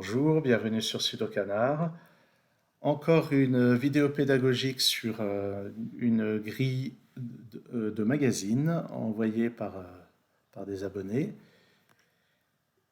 Bonjour, bienvenue sur Sudokanar. Encore une vidéo pédagogique sur une grille de magazine envoyée par des abonnés.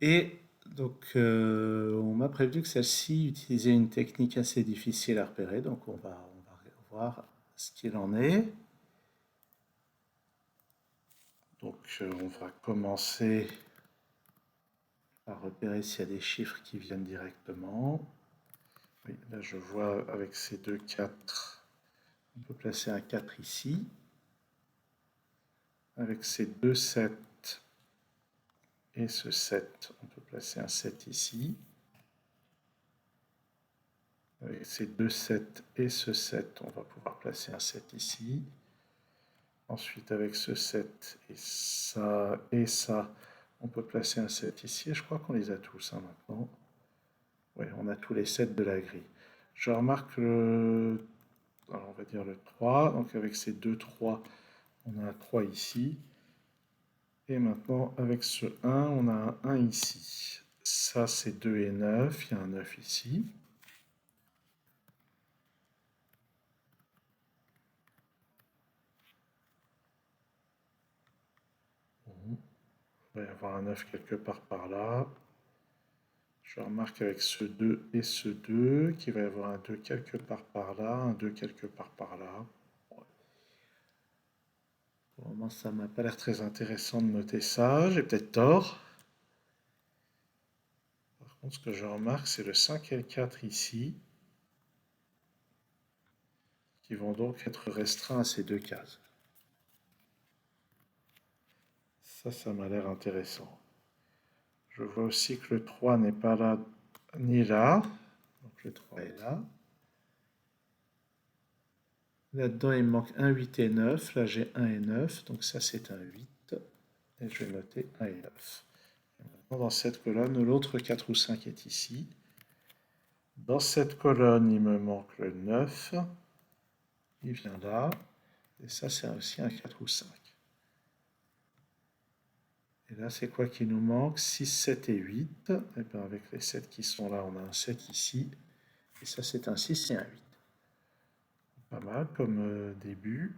Et on m'a prévenu que celle-ci utilisait une technique assez difficile à repérer, donc on va voir ce qu'il en est. On va commencer par repérer s'il y a des chiffres qui viennent directement. Oui, là je vois avec ces deux 4, on peut placer un 4 ici. Avec ces deux 7 et ce 7, on peut placer un 7 ici. Avec ces deux 7 et ce 7, on va pouvoir placer un 7 ici. Ensuite, avec ce 7 et ça, on peut placer un 7 ici. Et je crois qu'on les a tous maintenant. Oui, on a tous les 7 de la grille. Je remarque alors on va dire le 3. Donc avec ces deux 3, on a un 3 ici. Et maintenant, avec ce 1, on a un 1 ici. Ça, c'est 2 et 9. Il y a un 9 ici. Il va y avoir un 9 quelque part par là. Je remarque avec ce 2 et ce 2 qu'il va y avoir un 2 quelque part par là, un 2 quelque part par là. Pour le moment, ça m'a pas l'air très intéressant de noter ça. J'ai peut-être tort. Par contre, ce que je remarque, c'est le 5 et le 4 ici, qui vont donc être restreints à ces deux cases. Ça m'a l'air intéressant. Je vois aussi que le 3 n'est pas là ni là. Donc le 3 est là. Là-dedans, il me manque 1, 8 et 9. Là, j'ai 1 et 9. Donc ça, c'est un 8. Et je vais noter 1 et 9. Et maintenant, dans cette colonne, l'autre 4 ou 5 est ici. Dans cette colonne, il me manque le 9. Il vient là. Et ça, c'est aussi un 4 ou 5. Et là, c'est quoi qui nous manque? 6, 7 et 8. Et bien, avec les 7 qui sont là, on a un 7 ici. Et ça, c'est un 6 et un 8. Pas mal comme début.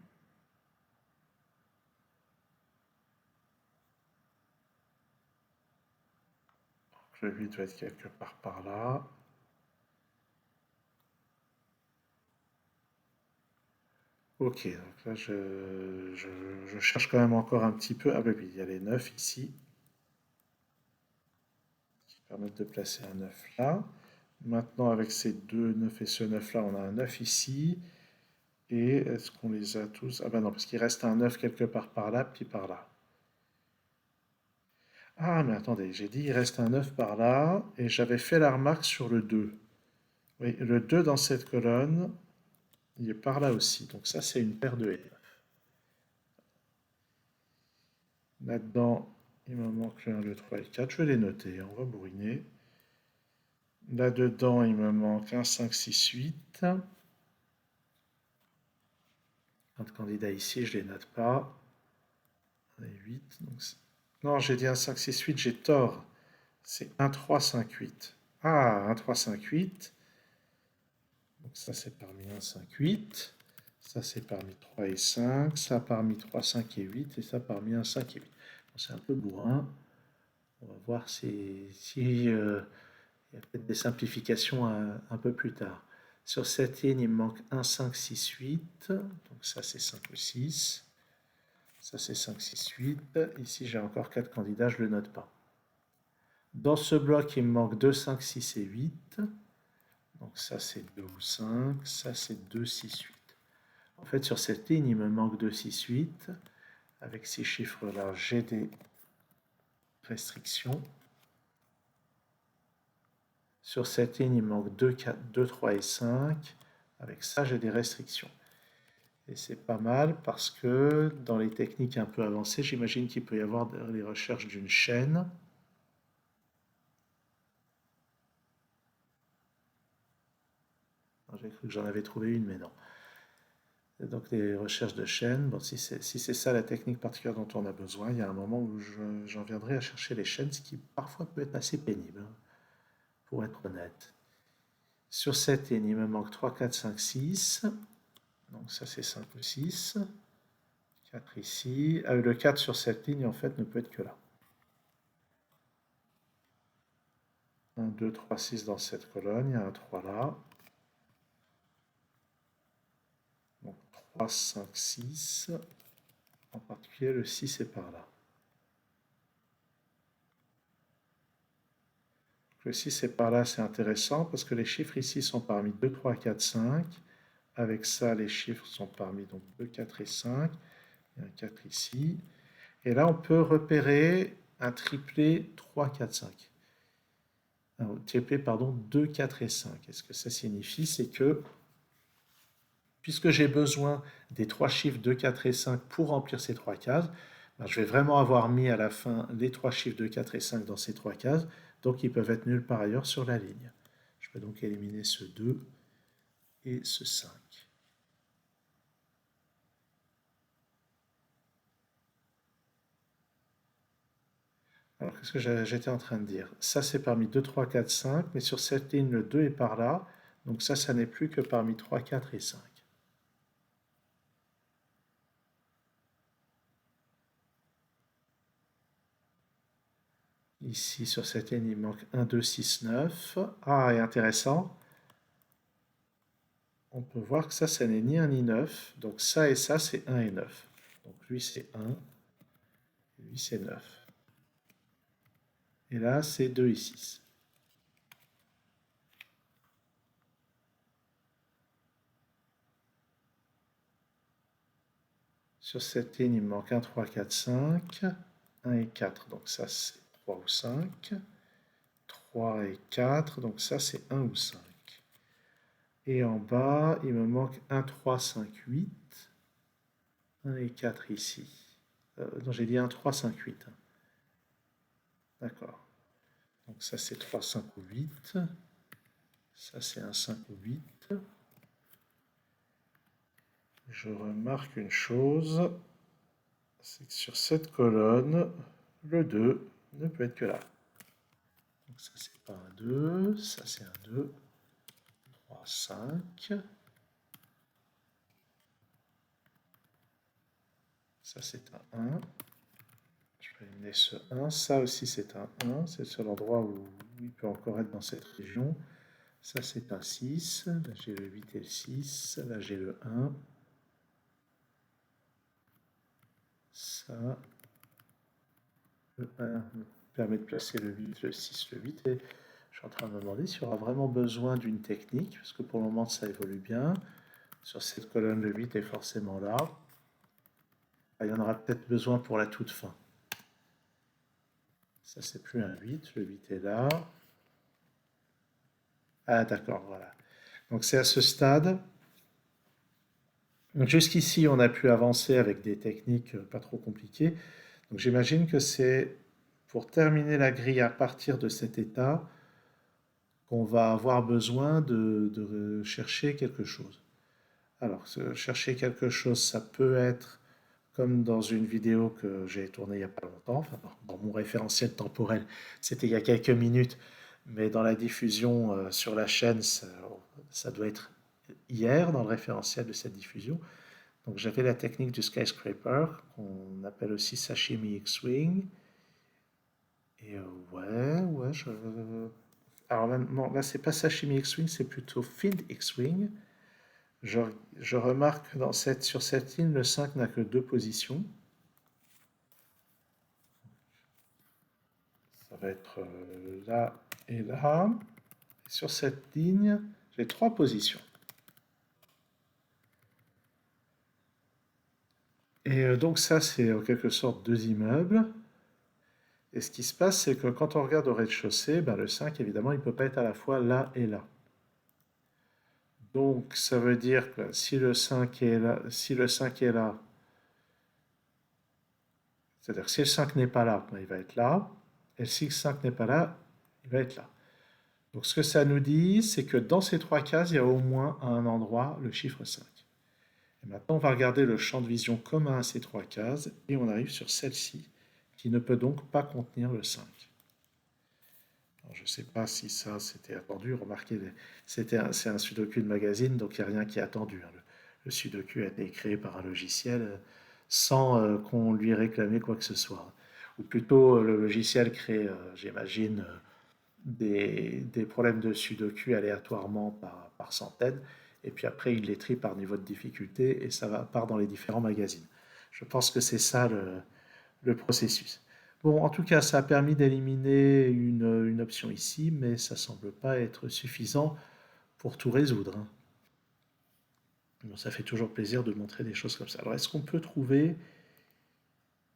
Donc, le 8 va être quelque part par là. Ok, donc là, je cherche quand même encore un petit peu. Ah ben oui, il y a les 9 ici, qui permettent de placer un 9 là. Maintenant, avec ces deux 9 et ce 9 là, on a un 9 ici. Et est-ce qu'on les a tous? Ah ben non, parce qu'il reste un 9 quelque part par là, puis par là. Ah, mais attendez, j'ai dit il reste un 9 par là, et j'avais fait la remarque sur le 2. Oui, le 2 dans cette colonne, il est par là aussi. Donc ça, c'est une paire de 9. Là-dedans, il me manque le 1, le 3 et le 4. Je vais les noter, on va bourriner. Là-dedans, il me manque un 5, 6, 8. Un candidat ici, je ne les note pas. 8. Non, j'ai dit un 5, 6, 8, j'ai tort. C'est 1, 3, 5, 8. Ah, 1, 3, 5, 8. Donc ça, c'est parmi 1, 5, 8. Ça, c'est parmi 3 et 5. Ça, parmi 3, 5 et 8. Et ça, parmi 1, 5 et 8. C'est un peu bourrin. On va voir si il y a peut-être des simplifications un peu plus tard. Sur cette ligne, il me manque 1, 5, 6, 8. Donc ça, c'est 5 ou 6. Ça, c'est 5, 6, 8. Ici, j'ai encore 4 candidats, je ne le note pas. Dans ce bloc, il me manque 2, 5, 6 et 8. Donc ça, c'est 2 ou 5. Ça, c'est 2, 6, 8. En fait, sur cette ligne, il me manque 2, 6, 8. Avec ces chiffres-là, j'ai des restrictions. Sur cette ligne, il me manque 2, 4, 2, 3 et 5. Avec ça, j'ai des restrictions. Et c'est pas mal parce que dans les techniques un peu avancées, j'imagine qu'il peut y avoir les recherches d'une chaîne. J'ai cru que j'en avais trouvé une, mais non. Et donc les recherches de chaînes, bon, si c'est ça la technique particulière dont on a besoin, il y a un moment où j'en viendrai à chercher les chaînes, ce qui parfois peut être assez pénible. pour être honnête. Sur cette ligne, il me manque 3, 4, 5, 6. Donc ça, c'est 5 ou 6. 4 ici. Le 4 sur cette ligne, en fait, ne peut être que là. 1, 2, 3, 6 dans cette colonne. Il y a un 3 là. Donc 3, 5, 6. En particulier, le 6 est par là. Le 6 est par là, c'est intéressant parce que les chiffres ici sont parmi 2, 3, 4, 5. Avec ça, les chiffres sont parmi donc 2, 4 et 5. Il y a un 4 ici. Et là, on peut repérer un triplé 3, 4, 5. Un triplé, pardon, 2, 4 et 5. Et ce que ça signifie, c'est que puisque j'ai besoin des 3 chiffres 2, 4 et 5 pour remplir ces 3 cases, ben, je vais vraiment avoir mis à la fin les 3 chiffres 2, 4 et 5 dans ces 3 cases. Donc, ils peuvent être nuls par ailleurs sur la ligne. Je peux donc éliminer ce 2 et ce 5. Alors, qu'est-ce que j'étais en train de dire? Ça, c'est parmi 2, 3, 4, 5, mais sur cette ligne, le 2 est par là. Donc ça n'est plus que parmi 3, 4 et 5. Ici, sur cette ligne, il manque 1, 2, 6, 9. Ah, et intéressant, on peut voir que ça n'est ni 1 ni 9. Donc ça et ça, c'est 1 et 9. Donc lui, c'est 1, lui, c'est 9. Et là, c'est 2 et 6. Sur cette ligne, il me manque 1, 3, 4, 5. 1 et 4, donc ça, c'est 3 ou 5. 3 et 4, donc ça, c'est 1 ou 5. Et en bas, il me manque 1, 3, 5, 8. 1 et 4 ici. Non, j'ai dit 1, 3, 5, 8. D'accord. Donc ça, c'est 3, 5 ou 8. Ça, c'est un 5 ou 8. Je remarque une chose, c'est que sur cette colonne, le 2 ne peut être que là. Donc ça, c'est pas un 2, ça, c'est un 2. 3, 5. Ça, c'est un 1. Je vais éliminer ce 1. Ça aussi, c'est un 1. C'est le seul endroit où il peut encore être dans cette région. Ça, c'est un 6. Là, j'ai le 8 et le 6. Là, j'ai le 1. Ça, le 1 me permet de placer le 8, le 6, le 8. Et je suis en train de me demander s'il y aura vraiment besoin d'une technique, parce que pour le moment, ça évolue bien. Sur cette colonne, le 8 est forcément là. Il y en aura peut-être besoin pour la toute fin. Ça, c'est plus un 8. Le 8 est là. Ah, d'accord, voilà. Donc, c'est à ce stade. Jusqu'ici, on a pu avancer avec des techniques pas trop compliquées. Donc, j'imagine que c'est pour terminer la grille à partir de cet état qu'on va avoir besoin de chercher quelque chose. Alors, chercher quelque chose, ça peut être comme dans une vidéo que j'ai tournée il n'y a pas longtemps. Enfin, dans mon référentiel temporel, c'était il y a quelques minutes, mais dans la diffusion sur la chaîne, ça doit être hier dans le référentiel de cette diffusion. Donc j'avais la technique du skyscraper, qu'on appelle aussi sashimi X-Wing. Et ouais, alors là, non, là c'est pas sashimi X-Wing, c'est plutôt finned X-Wing. Je remarque que sur cette ligne, le 5 n'a que 2 positions. Ça va être là et là. Et sur cette ligne, j'ai 3 positions. Et donc ça, c'est en quelque sorte 2 immeubles. Et ce qui se passe, c'est que quand on regarde au rez-de-chaussée, ben, le 5, évidemment, il ne peut pas être à la fois là et là. Donc, ça veut dire que si le 5 est là, c'est-à-dire que si le 5 n'est pas là, ben, il va être là. Et si le 5 n'est pas là, il va être là. Donc, ce que ça nous dit, c'est que dans ces 3 cases, il y a au moins à un endroit le chiffre 5. Et maintenant, on va regarder le champ de vision commun à ces 3 cases, et on arrive sur celle-ci, qui ne peut donc pas contenir le 5. Je ne sais pas si ça c'était attendu. Remarquez, c'est un Sudoku de magazine, donc il n'y a rien qui est attendu, hein. Le Sudoku a été créé par un logiciel sans qu'on lui ait réclamé quoi que ce soit. Ou plutôt, le logiciel crée, j'imagine, des problèmes de Sudoku aléatoirement par centaines, et puis après il les trie par niveau de difficulté, et ça part dans les différents magazines. Je pense que c'est ça le processus. Bon, en tout cas, ça a permis d'éliminer une option ici, mais ça semble pas être suffisant pour tout résoudre, hein. Bon, ça fait toujours plaisir de montrer des choses comme ça. Alors, est-ce qu'on peut trouver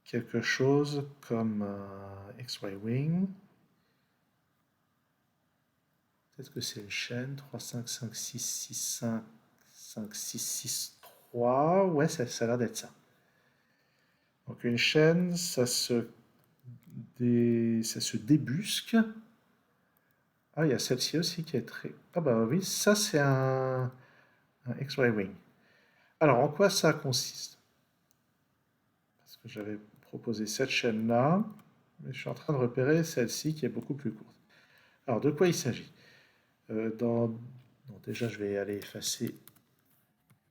quelque chose comme XY Wing? Peut-être que c'est une chaîne 3, 5, 5, 6, 6, 5, 5, 6, 6, 3. Ouais, ça a l'air d'être ça. Donc une chaîne, ça se débusque. Ah, il y a celle-ci aussi qui est très... Ah bah oui, ça c'est un X-Ray Wing. Alors, en quoi ça consiste? Parce que j'avais proposé cette chaîne-là, mais je suis en train de repérer celle-ci qui est beaucoup plus courte. Alors, de quoi il s'agit? Bon, déjà, je vais aller effacer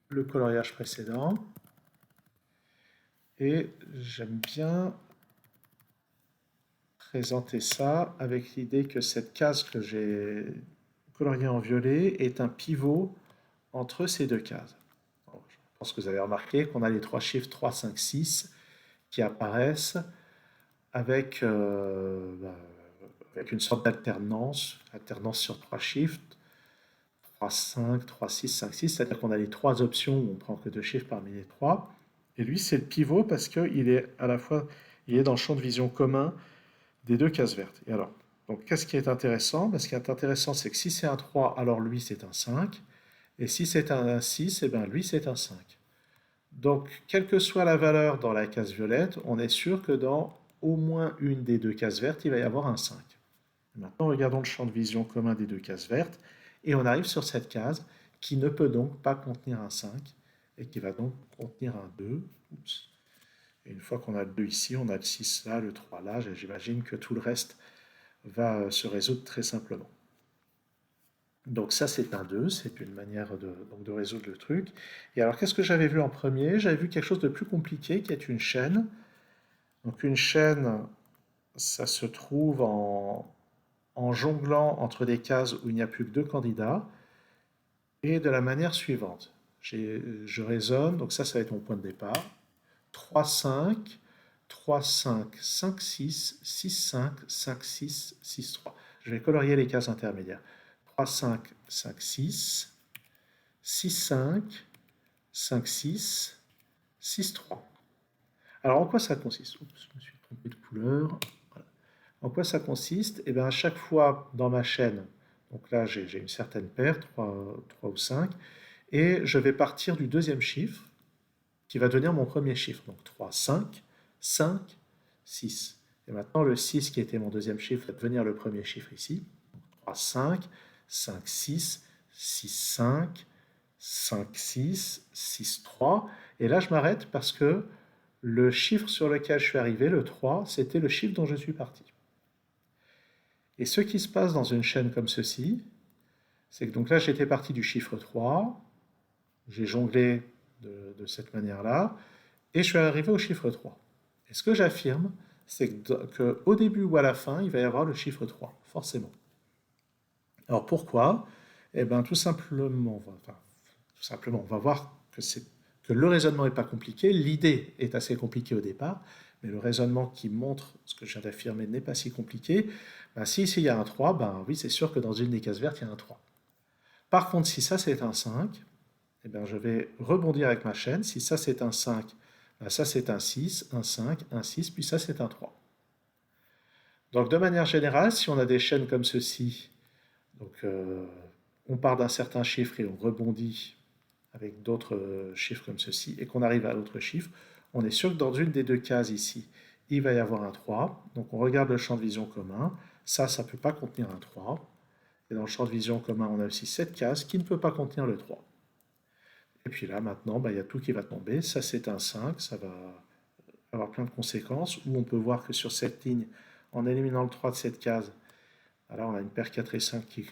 le coloriage précédent. Et j'aime bien présenter ça avec l'idée que cette case que j'ai coloriée en violet est un pivot entre ces deux cases. Donc, je pense que vous avez remarqué qu'on a les trois chiffres 3, 5, 6 qui apparaissent avec, avec une sorte d'alternance, alternance sur trois chiffres, 3, 5, 3, 6, 5, 6, c'est-à-dire qu'on a les trois options où on prend que deux chiffres parmi les trois. Et lui, c'est le pivot parce qu'il est à la fois, il est dans le champ de vision commun des deux cases vertes. Et alors, donc, qu'est-ce qui est intéressant? Ce qui est intéressant, c'est que si c'est un 3, alors lui, c'est un 5. Et si c'est un 6, et bien lui, c'est un 5. Donc, quelle que soit la valeur dans la case violette, on est sûr que dans au moins une des deux cases vertes, il va y avoir un 5. Maintenant, regardons le champ de vision commun des deux cases vertes, et on arrive sur cette case qui ne peut donc pas contenir un 5, et qui va donc contenir un 2. Oups. Et une fois qu'on a le 2 ici, on a le 6 là, le 3 là, j'imagine que tout le reste va se résoudre très simplement. Donc ça, c'est un 2, c'est une manière de résoudre le truc. Et alors, qu'est-ce que j'avais vu en premier? J'avais vu quelque chose de plus compliqué, qui est une chaîne. Donc une chaîne, ça se trouve en jonglant entre des cases où il n'y a plus que deux candidats, et de la manière suivante. Je raisonne, donc ça va être mon point de départ. 3, 5, 3, 5, 5, 6, 6, 5, 5, 6, 6, 3. Je vais colorier les cases intermédiaires. 3, 5, 5, 6, 6, 5, 5, 6, 6, 3. Alors, en quoi ça consiste? Oups, je me suis trompé de couleur. Voilà. En quoi ça consiste? Eh bien, à chaque fois dans ma chaîne, donc là, j'ai une certaine paire, 3 ou 5, et je vais partir du deuxième chiffre, qui va devenir mon premier chiffre. Donc 3, 5, 5, 6. Et maintenant, le 6, qui était mon deuxième chiffre, va devenir le premier chiffre ici. 3, 5, 5, 6, 6, 5, 5, 6, 6, 3. Et là, je m'arrête parce que le chiffre sur lequel je suis arrivé, le 3, c'était le chiffre dont je suis parti. Et ce qui se passe dans une chaîne comme ceci, c'est que donc là, j'étais parti du chiffre 3, j'ai jonglé de cette manière-là, et je suis arrivé au chiffre 3. Et ce que j'affirme, c'est qu'au début ou à la fin, il va y avoir le chiffre 3, forcément. Alors pourquoi? Eh bien, tout simplement, on va voir que le raisonnement n'est pas compliqué, l'idée est assez compliquée au départ, mais le raisonnement qui montre ce que je viens d'affirmer n'est pas si compliqué. Ben, si ici il y a un 3, ben oui, c'est sûr que dans une des cases vertes, il y a un 3. Par contre, si ça c'est un 5, eh bien, je vais rebondir avec ma chaîne. Si ça c'est un 5, ben, ça c'est un 6, un 5, un 6, puis ça c'est un 3. Donc de manière générale, si on a des chaînes comme ceci, donc, on part d'un certain chiffre et on rebondit avec d'autres chiffres comme ceci, et qu'on arrive à l'autre chiffre, on est sûr que dans une des deux cases ici, il va y avoir un 3. Donc on regarde le champ de vision commun. Ça ne peut pas contenir un 3. Et dans le champ de vision commun, on a aussi cette case qui ne peut pas contenir le 3. Et puis là, maintenant, il y a tout qui va tomber. Ça, c'est un 5. Ça va avoir plein de conséquences. Où on peut voir que sur cette ligne, en éliminant le 3 de cette case, Alors on a une paire 4 et 5 qui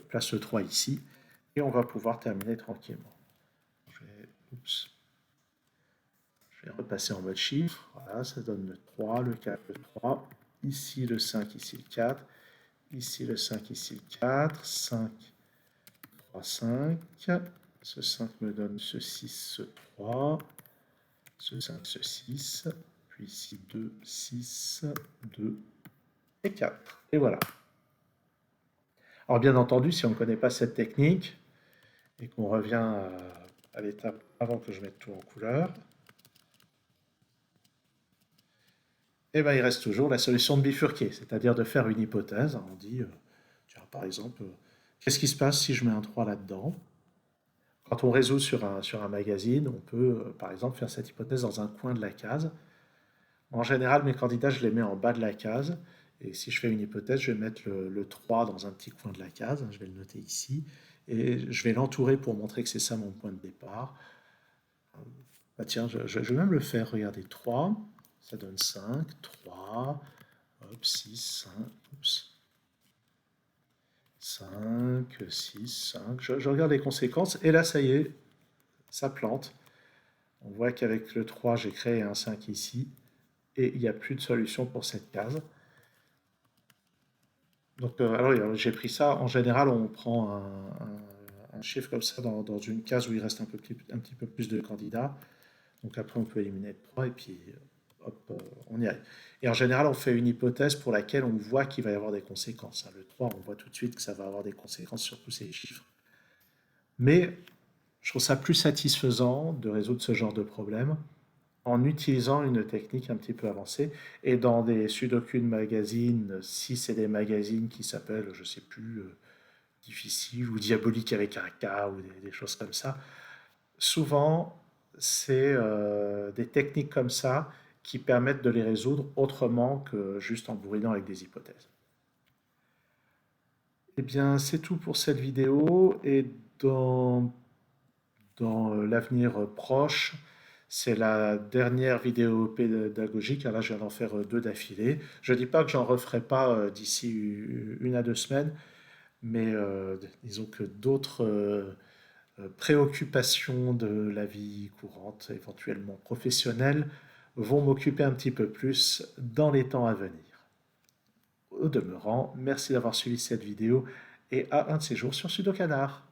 place le 3 ici, et on va pouvoir terminer tranquillement. Oups. Je vais repasser en mode chiffre. Voilà, ça donne le 3, le 4, le 3. Ici le 5, ici le 4. Ici le 5, ici le 4. 5, 3, 5. Ce 5 me donne ce 6, ce 3. Ce 5, ce 6. Puis ici 2, 6, 2 et 4. Et voilà. Alors bien entendu, si on ne connaît pas cette technique et qu'on revient à l'étape avant que je mette tout en couleur, eh ben, il reste toujours la solution de bifurquer, c'est-à-dire de faire une hypothèse. On dit, tiens, par exemple, qu'est-ce qui se passe si je mets un 3 là-dedans? Quand on résout sur un magazine, on peut, par exemple, faire cette hypothèse dans un coin de la case. En général, mes candidats, je les mets en bas de la case. Et si je fais une hypothèse, je vais mettre le 3 dans un petit coin de la case. Je vais le noter ici. Et je vais l'entourer pour montrer que c'est ça mon point de départ. Bah tiens, je vais même le faire. Regardez, 3, ça donne 5, 3, hop, 6, 5, oups, 5, 6, 5. Je regarde les conséquences. Et là, ça y est, ça plante. On voit qu'avec le 3, j'ai créé un 5 ici. Et il n'y a plus de solution pour cette case. Donc, alors, j'ai pris ça. En général, on prend un chiffre comme ça dans une case où il reste un petit peu plus de candidats. Donc après, on peut éliminer le 3 et puis hop, on y arrive. Et en général, on fait une hypothèse pour laquelle on voit qu'il va y avoir des conséquences. Le 3, on voit tout de suite que ça va avoir des conséquences sur tous ces chiffres. Mais je trouve ça plus satisfaisant de résoudre ce genre de problème en utilisant une technique un petit peu avancée. Et dans des sudoku de magazines, si c'est des magazines qui s'appellent, je ne sais plus, difficiles ou diaboliques avec un K ou des choses comme ça, souvent c'est des techniques comme ça qui permettent de les résoudre autrement que juste en bourrinant avec des hypothèses. Eh bien, c'est tout pour cette vidéo et dans l'avenir proche, c'est la dernière vidéo pédagogique. Alors là, je viens d'en faire deux d'affilée. Je ne dis pas que j'en referai pas d'ici 1 à 2 semaines, mais disons que d'autres préoccupations de la vie courante, éventuellement professionnelle, vont m'occuper un petit peu plus dans les temps à venir. Au demeurant, merci d'avoir suivi cette vidéo et à un de ces jours sur Sudokanar.